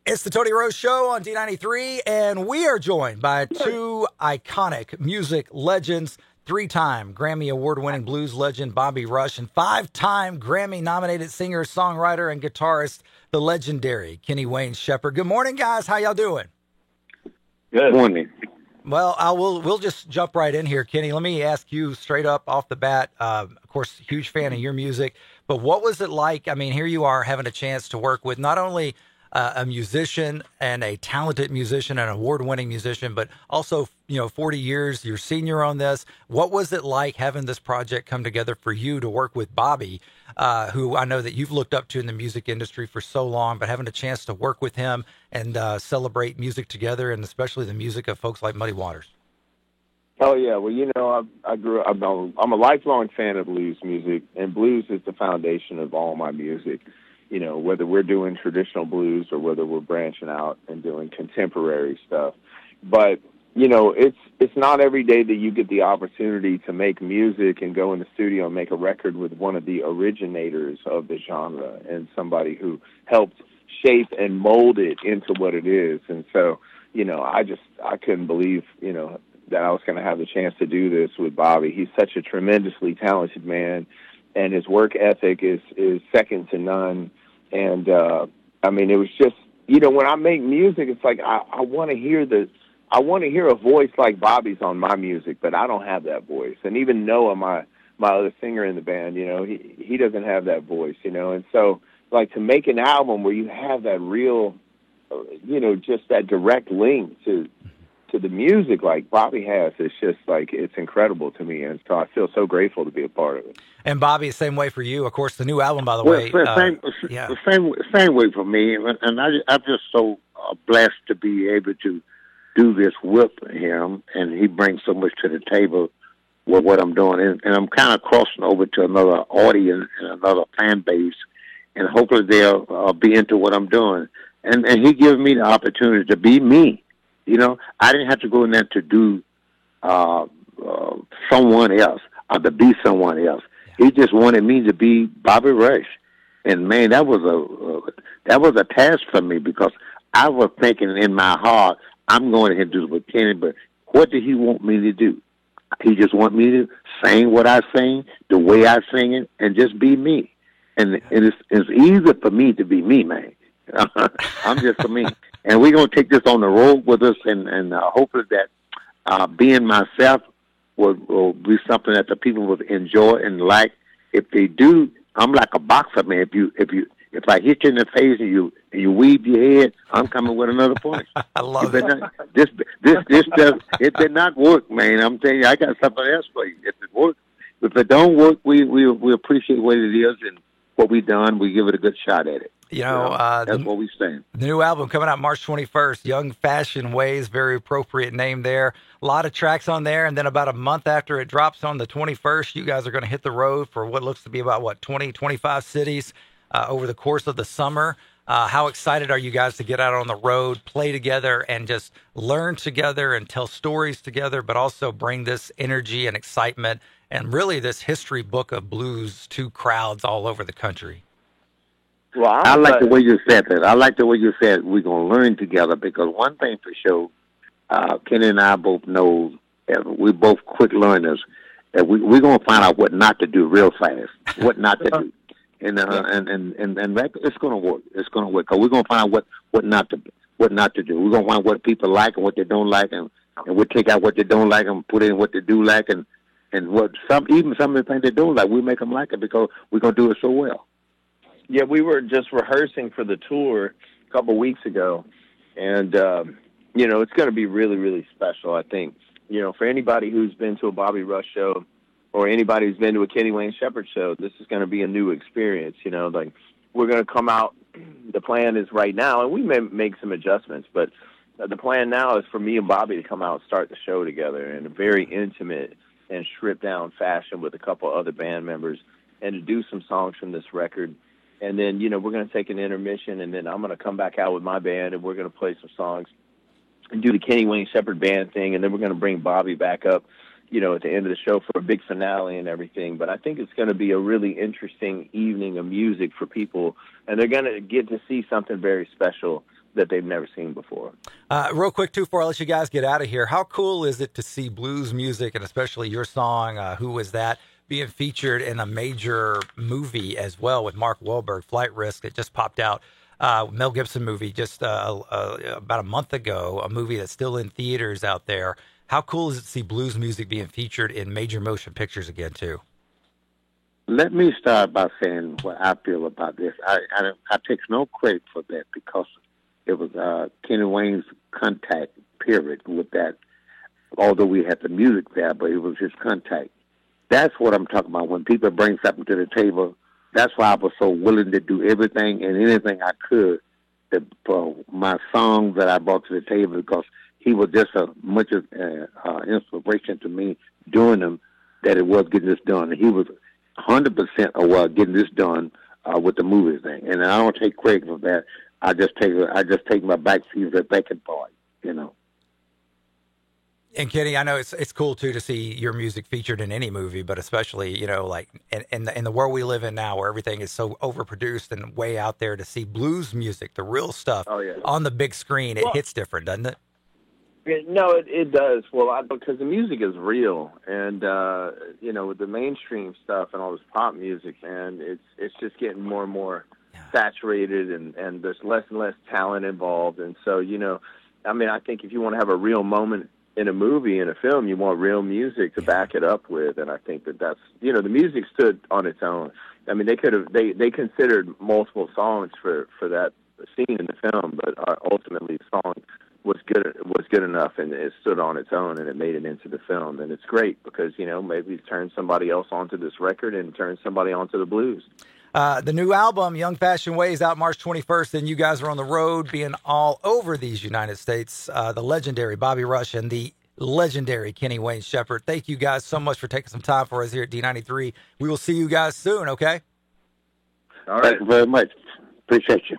It's the Tony Rose Show on D93, and we are joined by two iconic music legends, three-time Grammy Award-winning blues legend Bobby Rush, and five-time Grammy-nominated singer, songwriter, and guitarist, the legendary Kenny Wayne Shepherd. Good morning, guys. How y'all doing? Good morning. Well, we'll just jump right in here, Kenny. Let me ask you straight up off the bat. Of course, huge fan of your music, but what was it like? I mean, here you are having a chance to work with not only a musician and a talented musician, an award-winning musician, but also, 40 years, you're senior on this. What was it like having this project come together for you to work with Bobby, who I know that you've looked up to in the music industry for so long, but having a chance to work with him and celebrate music together, and especially the music of folks like Muddy Waters? Oh yeah, well, I grew up. I'm a lifelong fan of blues music, and blues is the foundation of all my music. Whether we're doing traditional blues or whether we're branching out and doing contemporary stuff. But it's not every day that you get the opportunity to make music and go in the studio and make a record with one of the originators of the genre and somebody who helped shape and mold it into what it is. And so, I couldn't believe, that I was going to have the chance to do this with Bobby. He's such a tremendously talented man, and his work ethic is second to none. And, it was just, when I make music, it's like I want to hear a voice like Bobby's on my music, but I don't have that voice. And even Noah, my other singer in the band, he doesn't have that voice, And so, like, to make an album where you have that real, just that direct link to the music like Bobby has, it's just like, it's incredible to me. And so I feel so grateful to be a part of it. And Bobby, the same way for you. Of course, the new album, by the way. Same way for me. And I'm just so blessed to be able to do this with him. And he brings so much to the table with what I'm doing. And I'm kind of crossing over to another audience and another fan base. And hopefully they'll be into what I'm doing. And he gives me the opportunity to be me. I didn't have to go in there to do someone else or to be someone else. He just wanted me to be Bobby Rush, and man, that was a task for me because I was thinking in my heart, I'm going ahead and do this with Kenny, but what did he want me to do? He just want me to sing what I sing, the way I sing it, and just be me. And it's easy for me to be me, man. I'm just for me. And we're going to take this on the road with us, and hopefully that being myself will be something that the people will enjoy and like. If they do, I'm like a boxer, man. If I hit you in the face and you weave your head, I'm coming with another punch. I love it. This it did not work, man. I'm telling you, I got something else for you. If it works, if it don't work, we appreciate what it is and what we done. We give it a good shot at it. That's what we stand. The new album coming out March 21st, Young Fashion Ways, very appropriate name there. A lot of tracks on there, and then about a month after it drops on the 21st, you guys are going to hit the road for what looks to be about, 20, 25 cities over the course of the summer. How excited are you guys to get out on the road, play together, and just learn together and tell stories together, but also bring this energy and excitement and really this history book of blues to crowds all over the country? Well, I like the way you said that. I like the way you said we're going to learn together because one thing for sure, Kenny and I both know we're both quick learners. And we're going to find out what not to do real fast, what not to do. And it's going to work. It's going to work because we're going to find out what not to do. We're going to find what people like and what they don't like, and we'll take out what they don't like and put in what they do like, and what some of the things they don't like, we make them like it because we're going to do it so well. Yeah, we were just rehearsing for the tour a couple weeks ago, and, it's going to be really, really special, I think. For anybody who's been to a Bobby Rush show or anybody who's been to a Kenny Wayne Shepherd show, this is going to be a new experience, Like, we're going to come out, the plan is right now, and we may make some adjustments, but the plan now is for me and Bobby to come out and start the show together in a very intimate and stripped-down fashion with a couple other band members and to do some songs from this record. And then, we're going to take an intermission, and then I'm going to come back out with my band, and we're going to play some songs and do the Kenny Wayne Shepherd band thing, and then we're going to bring Bobby back up, at the end of the show for a big finale and everything. But I think it's going to be a really interesting evening of music for people, and they're going to get to see something very special that they've never seen before. Real quick, too, before I let you guys get out of here, how cool is it to see blues music, and especially your song, Who Was That, being featured in a major movie as well with Mark Wahlberg, Flight Risk, that just popped out. Mel Gibson movie just about a month ago, a movie that's still in theaters out there. How cool is it to see blues music being featured in major motion pictures again, too? Let me start by saying what I feel about this. I take no credit for that because it was Kenny Wayne's contact, period, with that. Although we had the music there, but it was his contact. That's what I'm talking about. When people bring something to the table, that's why I was so willing to do everything and anything I could for my songs that I brought to the table, because he was just as much as inspiration to me doing them that it was getting this done. He was 100% of getting this done with the movie thing, and I don't take credit for that. I just take my back seat as a thinking part, you know. And Kenny, I know it's cool too to see your music featured in any movie, but especially, you know, like in the world we live in now, where everything is so overproduced and way out there, to see blues music, the real stuff, on the big screen, it hits different, doesn't it? No, it does. Well, because the music is real, and you know, with the mainstream stuff and all this pop music, man, it's just getting more and more saturated, and there's less and less talent involved, and so, you know, I mean, I think if you want to have a real moment in a movie, in a film, you want real music to back it up with, and I think that's, you know, the music stood on its own. I mean, they considered multiple songs for that scene in the film, but ultimately the song was good enough, and it stood on its own, and it made it into the film, and it's great because, you know, maybe it turns somebody else onto this record and turns somebody onto the blues. The new album, Young Fashioned Ways, out March 21st, and you guys are on the road being all over these United States. The legendary Bobby Rush and the legendary Kenny Wayne Shepherd. Thank you guys so much for taking some time for us here at D93. We will see you guys soon, okay? All right. Thank you very much. Appreciate you.